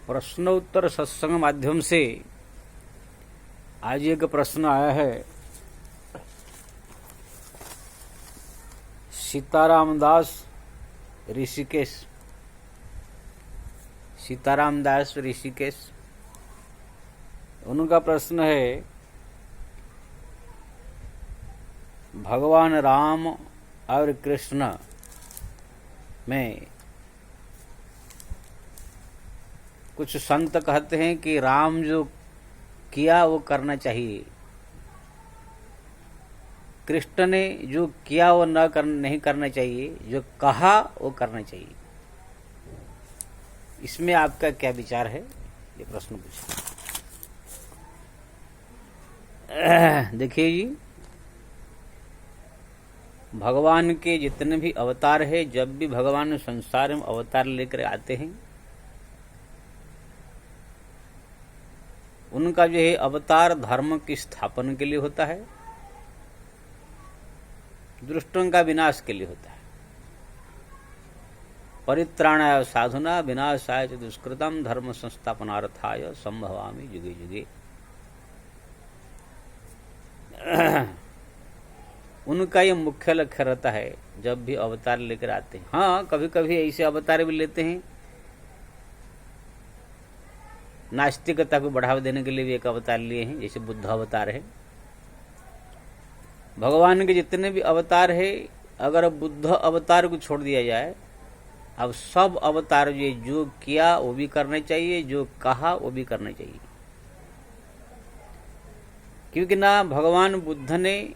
प्रश्नोत्तर सत्संग माध्यम से आज एक प्रश्न आया है। सीताराम दास ऋषिकेश उनका प्रश्न है, भगवान राम और कृष्ण में कुछ संत कहते हैं कि राम जो किया वो करना चाहिए, कृष्ण ने जो किया वो नहीं करना चाहिए, जो कहा वो करना चाहिए। इसमें आपका क्या विचार है? ये प्रश्न पूछा। देखिए जी, भगवान के जितने भी अवतार है, जब भी भगवान संसार में अवतार लेकर आते हैं, उनका जो है अवतार धर्म की स्थापना के लिए होता है, दुष्टों का विनाश के लिए होता है। परित्राणाय साधुना विनाशाय च दुष्कृतम धर्म संस्थापनार्थाय संभवामि जुगे जुगे। उनका ये मुख्य लक्ष्य रहता है जब भी अवतार लेकर आते हैं। हाँ, कभी कभी ऐसे अवतार भी लेते हैं, नास्तिकता को बढ़ावा देने के लिए भी एक अवतार लिए हैं, जैसे बुद्ध अवतार है। भगवान के जितने भी अवतार है, अगर बुद्ध अवतार को छोड़ दिया जाए, अब सब अवतार जो किया वो भी करना चाहिए, जो कहा वो भी करना चाहिए। क्योंकि ना भगवान बुद्ध ने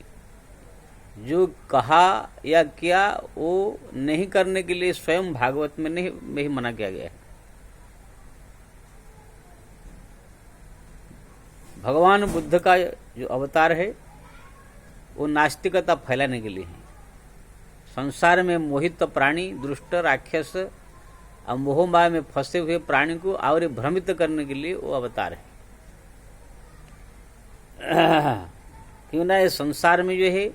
जो कहा या किया वो नहीं करने के लिए स्वयं भागवत में नहीं मना किया गया है। भगवान बुद्ध का जो अवतार है वो नास्तिकता फैलाने के लिए है। संसार में मोहित प्राणी, दुष्ट राक्षस और मोहमाया में फंसे हुए प्राणी को और भ्रमित करने के लिए वो अवतार है। क्यों ना इस संसार में जो है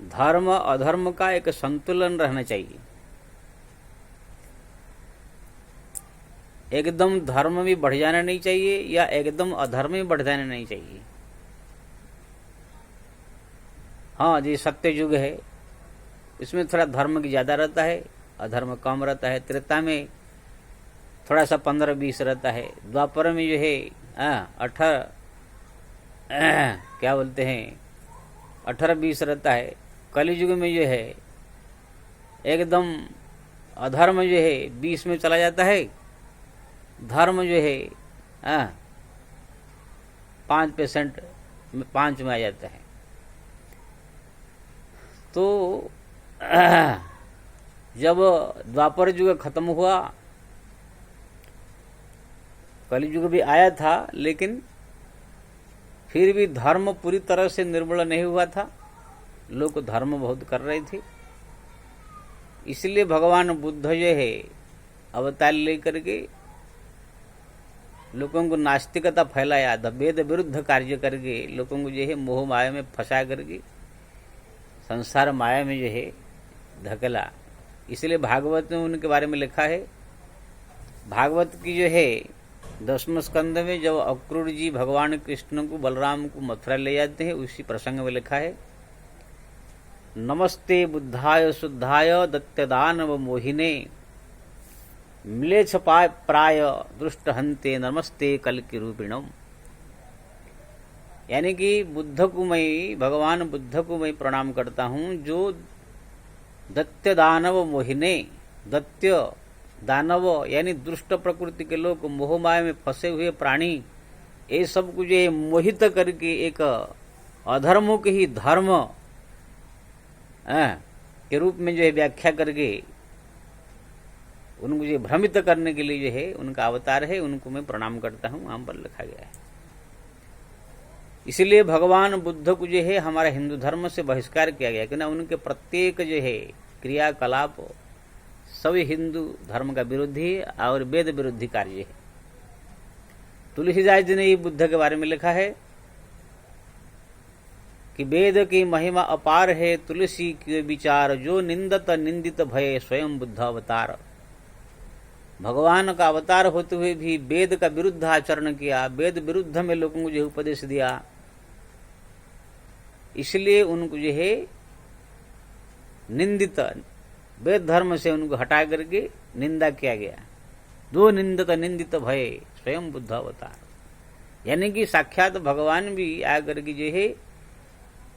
धर्म अधर्म का एक संतुलन रहना चाहिए। एकदम धर्म भी बढ़ जाना नहीं चाहिए या एकदम अधर्म भी बढ़ जाना नहीं चाहिए। हाँ, ये सत्य युग है, इसमें थोड़ा धर्म की ज्यादा रहता है, अधर्म कम रहता है। त्रेता में थोड़ा सा 15-20 रहता है। द्वापर में जो है 18-20 रहता है। कलियुग में जो है एकदम अधर्म जो है 20 में चला जाता है, धर्म जो है 5% में 5 में आ जाता है। तो जब द्वापर युग खत्म हुआ, कलियुग भी आया था, लेकिन फिर भी धर्म पूरी तरह से निर्मूल नहीं हुआ था। लोग धर्म बहुत कर रहे थे। इसलिए भगवान बुद्ध जो है अवतार लेकर के लोगों को नास्तिकता फैलाया, वेद विरुद्ध कार्य करके लोगों को जो है मोह माया में फंसा करके संसार माया में जो है धकेला। इसलिए भागवत में उनके बारे में लिखा है। भागवत की जो है 10वें स्कंद में जब अक्रूर जी भगवान कृष्ण को, बलराम को मथुरा ले जाते हैं, उसी प्रसंग में लिखा है, नमस्ते बुद्धाय शुद्धाय दत्तदानव मोहिने मिलेच्छ प्राय दुष्ट हंते नमस्ते कल्कि रूपिणम। यानी कि भगवान बुद्ध को मैं प्रणाम करता हूँ, जो दैत्य दानव मोहिने, दैत्य दानव यानी दुष्ट प्रकृति के लोग, मोहमाया में फंसे हुए प्राणी, ये सब कुछ मोहित करके एक अधर्मों के ही धर्म के रूप में जो है व्याख्या करके उनको जो भ्रमित करने के लिए जो है उनका अवतार है, उनको मैं प्रणाम करता हूँ, वहां पर लिखा गया है। इसलिए भगवान बुद्ध को जो है हमारा हिंदू धर्म से बहिष्कार किया गया, क्योंकि उनके प्रत्येक जो है क्रियाकलाप सभी हिंदू धर्म का विरोधी और वेद विरोधी कार्य है। तुलसीदास जी ने बुद्ध के बारे में लिखा है कि वेद की महिमा अपार है, तुलसी के विचार जो निंदत निंदित भय स्वयं बुद्ध अवतार। भगवान का अवतार होते हुए भी वेद का विरुद्ध आचरण किया, वेद विरुद्ध में लोगों को जो उपदेश दिया, इसलिए उनको जो है निंदित, वेद धर्म से उनको हटा करके निंदा किया गया। दो निंदित निंदित भय स्वयं बुद्ध अवतार, यानी कि साक्षात भगवान भी आकर के जो है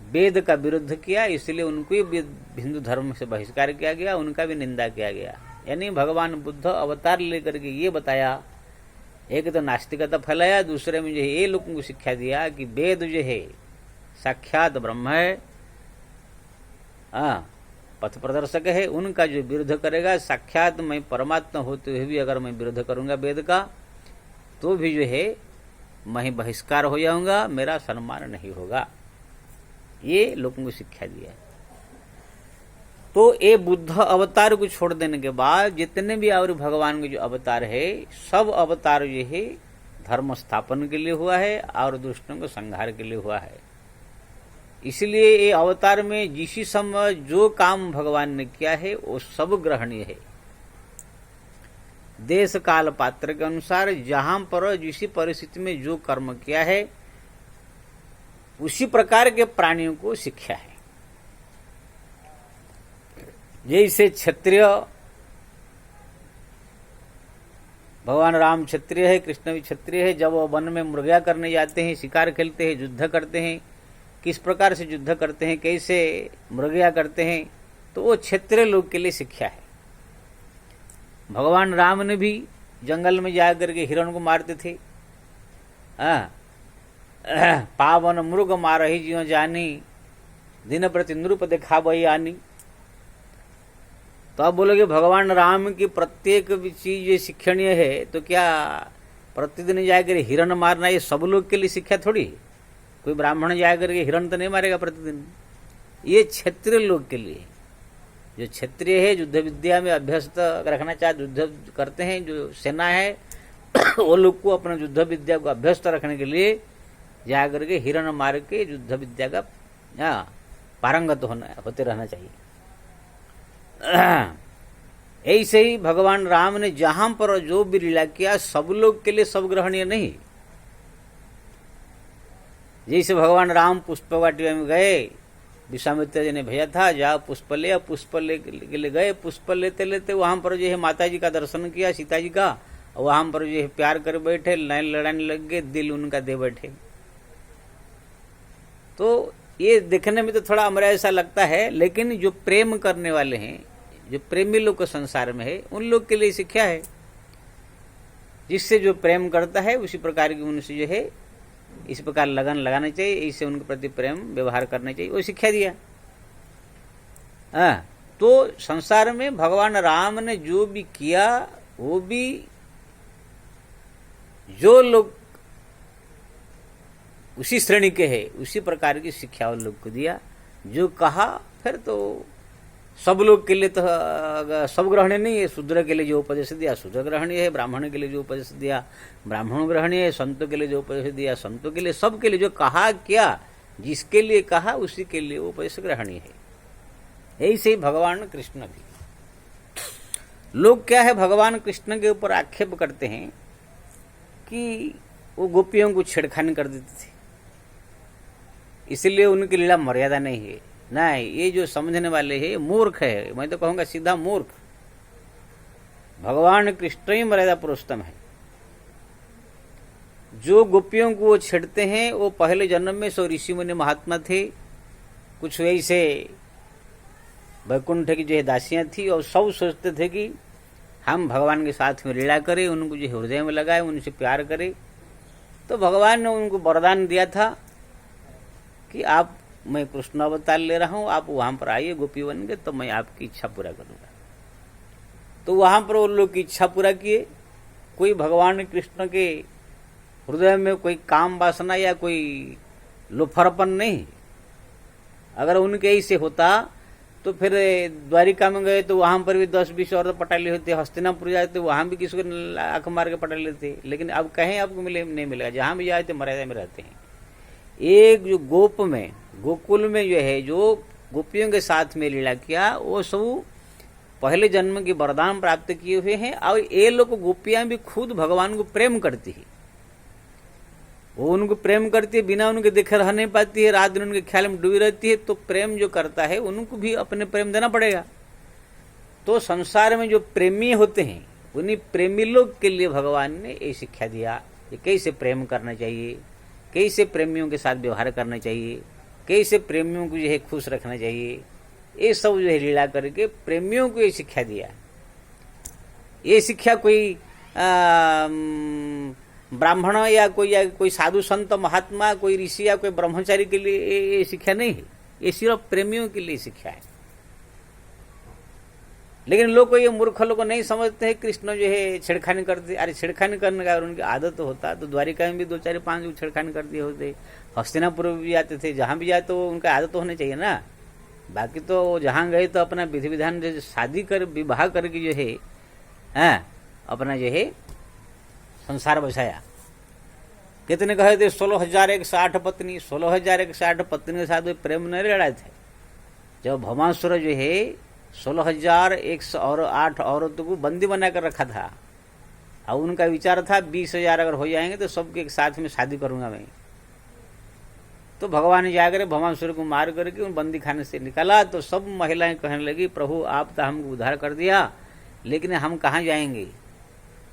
वेद का विरुद्ध किया, इसलिए उनको भी हिंदू धर्म से बहिष्कार किया गया, उनका भी निंदा किया गया। यानी भगवान बुद्ध अवतार लेकर के ये बताया, एक तो नास्तिकता फैलाया, दूसरे में जो है ये लोगों को शिक्षा दिया कि वेद जो है साक्षात ब्रह्म है, पथ प्रदर्शक है, उनका जो विरुद्ध करेगा, साक्षात मैं परमात्मा होते हुए भी अगर मैं विरुद्ध करूंगा वेद का, तो भी जो है मैं बहिष्कार हो जाऊंगा, मेरा सम्मान नहीं होगा। ये लोगों को शिक्षा दिया। तो ये बुद्ध अवतार को छोड़ देने के बाद जितने भी और भगवान के जो अवतार है, सब अवतार जो है धर्म स्थापन के लिए हुआ है और दुष्टों को संहार के लिए हुआ है। इसलिए ये अवतार में जिसी समय जो काम भगवान ने किया है वो सब ग्रहणीय है। देश काल पात्र के अनुसार जहां पर जिसी परिस्थिति में जो कर्म किया है, उसी प्रकार के प्राणियों को शिक्षा है। जैसे क्षत्रिय, भगवान राम क्षत्रिय है, कृष्ण भी क्षत्रिय है, जब वो वन में मुर्गियां करने जाते हैं, शिकार खेलते हैं, युद्ध करते हैं, किस प्रकार से युद्ध करते हैं, कैसे मुर्गियां करते हैं, तो वो क्षत्रिय लोग के लिए शिक्षा है। भगवान राम ने भी जंगल में जाकर के हिरण को मारते थे। पावन मृग मारहि जियो जानी, दिन प्रति नृप दिखावई आनी। तो आप बोलोगे भगवान राम की प्रत्येक चीज ये शिक्षणीय है, तो क्या प्रतिदिन जाकर हिरण मारना ये सब लोग के लिए शिक्षा थोड़ी? कोई ब्राह्मण जाकर के हिरण तो नहीं मारेगा प्रतिदिन। ये क्षत्रिय लोग के लिए, जो क्षत्रिय है, युद्ध विद्या में अभ्यस्त रखना चाहते, युद्ध करते हैं, जो सेना है वो लोग को अपने युद्ध विद्या को अभ्यस्त रखने के लिए जाकर के हिरण मार के युद्ध विद्या का पारंगत होते रहना चाहिए। ऐसे ही भगवान राम ने जहां पर जो भी लीला किया, सब लोग के लिए सब ग्रहणीय नहीं। जैसे भगवान राम पुष्प वाटिका में गए, विश्वामित्र जी ने भेजा था, जाओ पुष्प ले, पुष्प ले के लिए गए, पुष्प लेते लेते वहां पर जो है माता जी का दर्शन किया, सीता जी का, और वहां पर जो है प्यार कर बैठे, लाइन लड़ाने लग गए, दिल उनका दे बैठे। तो ये देखने में तो थोड़ा हमारा ऐसा लगता है, लेकिन जो प्रेम करने वाले हैं, जो प्रेमी लोग को संसार में है, उन लोग के लिए शिक्षा है। जिससे जो प्रेम करता है उसी प्रकार की उनसे जो है इस प्रकार लगन लगाना चाहिए, इससे उनके प्रति प्रेम व्यवहार करना चाहिए, वो शिक्षा दिया। तो संसार में भगवान राम ने जो भी किया, वो भी जो लोग उसी श्रेणी के है, उसी प्रकार की शिक्षा उन लोग को दिया। जो कहा फिर तो सब लोग के लिए तो सब ग्रहणीय नहीं है। शूद्र के लिए जो उपदेश दिया शूद्र ग्रहणीय है, ब्राह्मण के लिए जो उपदेश दिया ब्राह्मण ग्रहणीय है, संतों के लिए जो उपदेश दिया संतों के लिए, सबके लिए जो कहा क्या, जिसके लिए कहा उसी के लिए वो उपदेश ग्रहणीय है। ऐसे ही भगवान कृष्ण भी। लोग क्या है, भगवान कृष्ण के ऊपर आक्षेप करते हैं कि वो गोपियों को छेड़खानी कर देते थे, इसलिए उनकी लीला मर्यादा नहीं है। नहीं, ये जो समझने वाले हैं मूर्ख है, मैं तो कहूंगा सीधा मूर्ख। भगवान कृष्ण ही मर्यादा पुरुषोत्तम है। जो गोपियों को वो छेड़ते हैं वो पहले जन्म में सो ऋषि मुनि महात्मा थे, कुछ ऐसे वैकुंठ की जो है दासियां थी, और सब सोचते थे कि हम भगवान के साथ में लीला करें, उनको जो हृदय में लगाए, उनसे प्यार करें। तो भगवान ने उनको वरदान दिया था कि आप, मैं कृष्ण अवतार ले रहा हूं, आप वहां पर आइए गोपी बन के, तो मैं आपकी इच्छा पूरा करूंगा। तो वहां पर वो लोग की इच्छा पूरा किए। कोई भगवान कृष्ण के हृदय में कोई काम वासना या कोई लोफरपन नहीं। अगर उनके ऐसे होता तो फिर द्वारिका में गए तो वहां पर भी 10-20 और पटाले होते, हस्तिनापुर जाते वहां भी किसी को आंख मार के पटा लेते। लेकिन अब कहीं आपको नहीं मिलेगा, जहां भी जाए तो मर्यादा में रहते हैं। एक जो गोप में, गोकुल में जो है, जो गोपियों के साथ में लीला किया, वो सब पहले जन्म के वरदान प्राप्त किए हुए हैं और ये लोग गोपियां भी खुद भगवान को प्रेम करती है। वो उनको प्रेम करती है, बिना उनके देखे रह नहीं पाती है, रात दिन उनके ख्याल में डूबी रहती है। तो प्रेम जो करता है उनको भी अपने प्रेम देना पड़ेगा। तो संसार में जो प्रेमी होते हैं उन्हीं प्रेमी लोग के लिए भगवान ने ये शिक्षा दिया कि कैसे प्रेम करना चाहिए, कैसे प्रेमियों के साथ व्यवहार करना चाहिए, कैसे प्रेमियों को जो है खुश रखना चाहिए। ये सब जो है लीला करके प्रेमियों को ये शिक्षा दिया। ये शिक्षा कोई ब्राह्मण या कोई साधु संत महात्मा, कोई ऋषि या कोई ब्रह्मचारी के लिए ये शिक्षा नहीं है। ये सिर्फ प्रेमियों के लिए शिक्षा है। लेकिन लोग को ये मूर्ख लोग को नहीं समझते हैं। कृष्ण जो है छेड़खानी करते, अरे छेड़खानी करने का उनकी आदत होता तो द्वारिका में भी 2 4 5 छेड़खानी कर दिए होते, हस्तिनापुर में भी जाते थे, जहां भी जाए तो उनका आदत होनी चाहिए ना। बाकी तो जहां गए तो अपना विधि विधान से शादी कर विवाह करके जो है अपना जो है संसार बसाया। कितने कहे थे 16,160 पत्नी, 16,160 पत्नी के साथ प्रेम नहीं लड़ाए थे। जब भवासुर जो है 16,108 औरतों को बंदी बनाकर रखा था और उनका विचार था 20,000 अगर हो जाएंगे तो सबके एक साथ में शादी करूंगा मैं। तो भगवान ने जाकर भवासुर को मार करके उन बंदी खाने से निकाला। तो सब महिलाएं कहने लगी, प्रभु आप तो हमको उद्धार कर दिया, लेकिन हम कहाँ जाएंगे।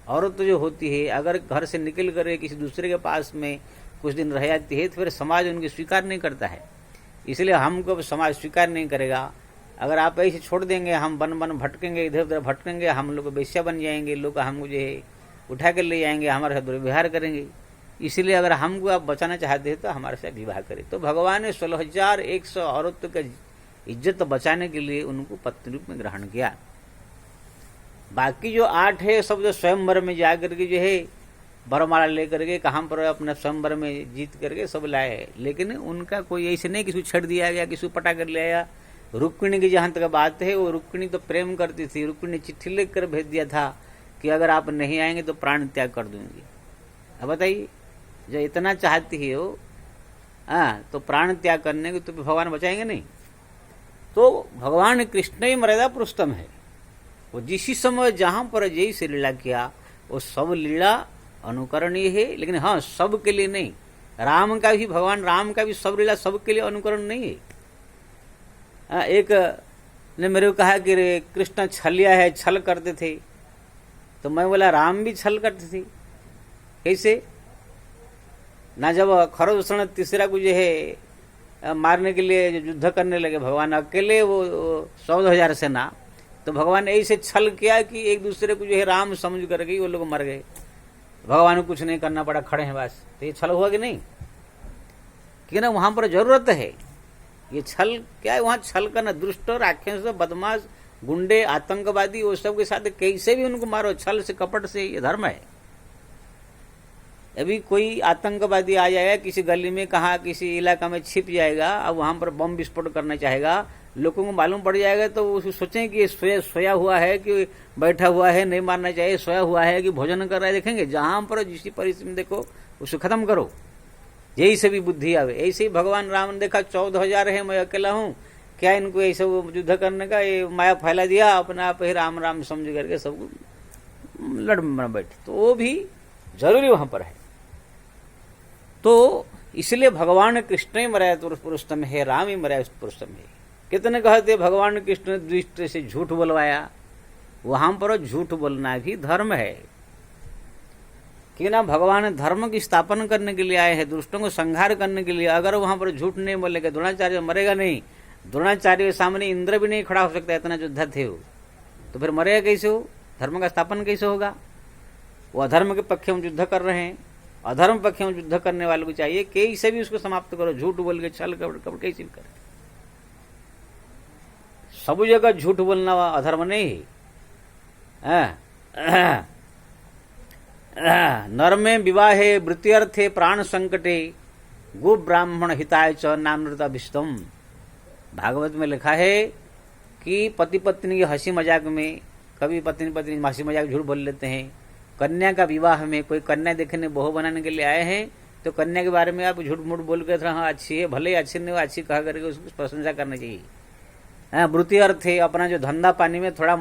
औरत तो जो होती है अगर घर से निकल कर किसी दूसरे के पास में कुछ दिन रह जाती है तो फिर समाज उनकी स्वीकार नहीं करता है। इसलिए हमको समाज स्वीकार नहीं करेगा। अगर आप ऐसे छोड़ देंगे, हम बन बन भटकेंगे, इधर उधर भटकेंगे, हम लोग वेश्या बन जाएंगे, लोग हमको जो है उठा कर ले जाएंगे, हमारे साथ दुर्व्यवहार करेंगे। इसलिए अगर हमको आप बचाना चाहते हैं तो हमारे साथ विवाह करें। तो भगवान ने 16,100 औरतों का इज्जत बचाने के लिए उनको पत्नी रूप में ग्रहण किया। बाकी जो 8 है सब जो स्वयंवर में जाकर के जो है वरमाला लेकर के कहाँ पर अपना स्वयंवर में जीत करके सब लाए। लेकिन उनका कोई ऐसे नहीं किसी छड़ दिया गया, किसी पटा कर ले आया। रुक्मिणी की जहां तक बात है, वो रुक्मिणी तो प्रेम करती थी। रुक्मिणी ने चिट्ठी लिख कर भेज दिया था कि अगर आप नहीं आएंगे तो प्राण त्याग कर दूंगी। अब बताइए, जो इतना चाहती है वो तो प्राण त्याग करने को तो भगवान बचाएंगे नहीं। तो भगवान कृष्ण ही मर्यादा पुरुषोत्तम है। वो जिस समय जहां पर जैसे लीला किया वो सब लीला अनुकरणीय है। लेकिन हाँ, सब के लिए नहीं। राम का भी, भगवान राम का भी सब लीला सबके लिए अनुकरण नहीं है। एक ने मेरे को कहा कि कृष्ण छलिया है, छल करते थे। तो मैं बोला राम भी छल करते थे। कैसे ना, जब खरदूषण तीसरा को जो है मारने के लिए युद्ध करने लगे भगवान अकेले, वो 14,000 सेना, तो भगवान ने ऐसे छल किया कि एक दूसरे को जो है राम समझ करके वो लोग मर गए। भगवान को कुछ नहीं करना पड़ा, खड़े हैं बस। तो ये छल हुआ कि नहीं? कि ना वहां पर जरूरत है ये छल। क्या है वहां छल करना? दुष्ट, राक्षस, बदमाश, गुंडे, आतंकवादी, वो सब के साथ कैसे भी उनको मारो, छल से, कपट से, ये धर्म है। अभी कोई आतंकवादी आ जाएगा किसी गली में, कहा किसी इलाका में छिप जाएगा, अब वहां पर बम विस्फोट करना चाहेगा, लोगों को मालूम पड़ जाएगा तो वो सोचें कि ये सोया हुआ है कि बैठा हुआ है, नहीं मारना चाहिए, सोया हुआ है कि भोजन कर रहा है। देखेंगे जहां पर जिस परिस्थिति में देखो उसे खत्म करो, यही से भी बुद्धि आवे। ऐसे ही भगवान राम ने देखा 14,000 है, मैं अकेला हूँ, क्या इनको ऐसे युद्ध करने का, ये माया फैला दिया, अपने आप ही राम राम समझ करके सबको लड़ बैठे। तो वो भी जरूरी वहां पर है। तो इसलिए भगवान कृष्ण ही मर्यादा पुरुषोत्तम है, राम ही मर्यादा पुरुषोत्तम है। कितने कहते भगवान कृष्ण ने दुष्ट से झूठ बोलवाया, वहां पर झूठ बोलना भी धर्म है। कि ना भगवान धर्म की स्थापना करने के लिए आए हैं, दुष्टों को संहार करने के लिए। अगर वहां पर झूठ नहीं बोलेगा द्रोणाचार्य मरेगा नहीं। द्रोणाचार्य के सामने इंद्र भी नहीं खड़ा हो सकता, इतना योद्धा थे वो, तो फिर मरेगा कैसे हो? धर्म का स्थापन कैसे होगा? वो अधर्म के पक्ष में युद्ध कर रहे हैं, अधर्म पक्ष में युद्ध करने वालों को चाहिए कैसे भी उसको समाप्त करो। झूठ बोल के, छल कपट कैसे भी करे। सब जगह झूठ बोलना अधर्म नहीं है। नर में विवाहे वृत्त्यर्थे प्राण संकटे गो ब्राह्मण हिताय च नामृता विष्टम। भागवत में लिखा है कि पति पत्नी की हंसी मजाक में, कभी पत्नी पत्नी हंसी मजाक झूठ बोल लेते हैं। कन्या का विवाह में, कोई कन्या देखने बहू बनाने के लिए आए हैं तो कन्या के बारे में आप झूठ मूठ बोल के हाँ अच्छी है, भले अच्छी नहीं हो, अच्छी कहा करके उसकी प्रशंसा करनी चाहिए। वृत्ति अर्थ है अपना जो धंधा पानी में थोड़ा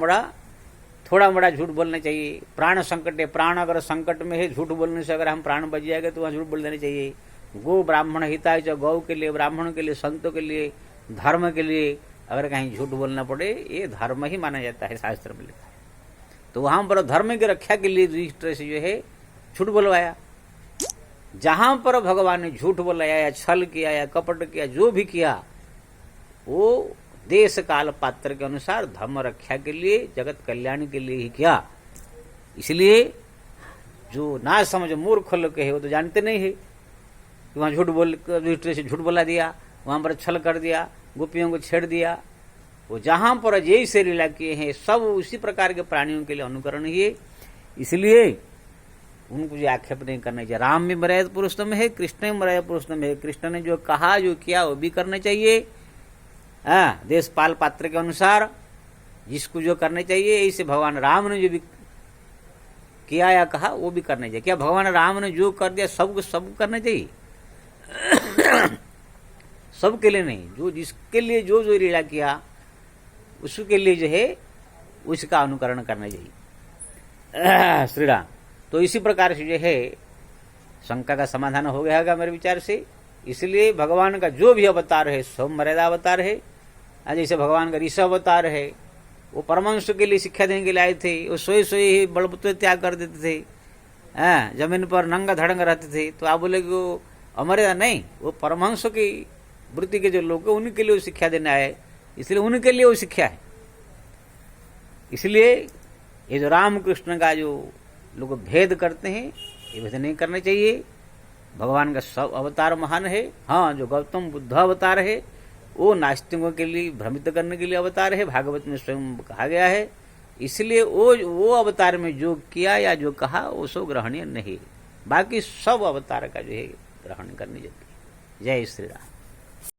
मोड़ा झूठ बोलना चाहिए। प्राण संकट है, प्राण अगर संकट में है, झूठ बोलने से अगर हम प्राण बच जाएगा तो वहाँ झूठ बोल देना चाहिए। गो ब्राह्मण हिताय च, गौ के लिए, ब्राह्मण के लिए, संतों के लिए, धर्म के लिए अगर कहीं झूठ बोलना पड़े, ये धर्म ही माना जाता है, शास्त्र में लिखा है। तो वहां पर धर्म की रक्षा के लिए युधिष्ठिर से जो है झूठ बोलवाया। जहां पर भगवान ने झूठ बोलाया या छल किया या कपट किया, जो भी किया वो देश काल पात्र के अनुसार धर्म रक्षा के लिए, जगत कल्याण के लिए ही किया। इसलिए जो ना समझ मूर्ख लोग है वो तो जानते नहीं है कि वहां झूठ बोल, युधिष्ठिर से झूठ बोला दिया, वहां पर छल कर दिया, गोपियों को छेड़ दिया। वो जहां पर जैसे लीला किए हैं सब उसी प्रकार के प्राणियों के लिए अनुकरण ही है। इसलिए उनको जो आक्षेप नहीं करना चाहिए। राम भी मर्यादा पुरुषोत्तम है, कृष्ण भी मर्यादा पुरुषोत्तम है। कृष्ण ने जो कहा, जो किया वो भी करना चाहिए, देश पाल पात्र के अनुसार जिसको जो करना चाहिए। ऐसे भगवान राम ने जो भी किया या कहा वो भी करना चाहिए। क्या भगवान राम ने जो कर दिया सब करना चाहिए? सबके लिए नहीं, जो जिसके लिए जो लीला किया उसके लिए जो है उसका अनुकरण करना चाहिए। श्री राम। तो इसी प्रकार से जो है शंका का समाधान हो गया होगा मेरे विचार से। इसलिए भगवान का जो भी अवतार है सब मर्यादा अवतार है। जैसे भगवान का ऋषभ अवतार है, वो परमहंस के लिए शिक्षा देने के लिए आए थे। वो सोए ही बलपुत्र त्याग कर देते थे, जमीन पर नंगा धड़ंग रहते थे। तो आप बोले कि वो अमर्यादा नहीं, वो परमहंस की वृत्ति के जो लोग हैं उनके लिए वो शिक्षा देना है, इसलिए उनके लिए वो शिक्षा है। इसलिए ये जो रामकृष्ण का जो लोग भेद करते हैं ये भेद नहीं करना चाहिए। भगवान का सब अवतार महान है। हाँ, जो गौतम बुद्ध अवतार है वो नास्तिकों के लिए भ्रमित करने के लिए अवतार है, भागवत में स्वयं कहा गया है। इसलिए वो अवतार में जो किया या जो कहा वो सब ग्रहणीय नहीं, बाकी सब अवतार का जो है ग्रहण करने योग्य। जय श्री राम।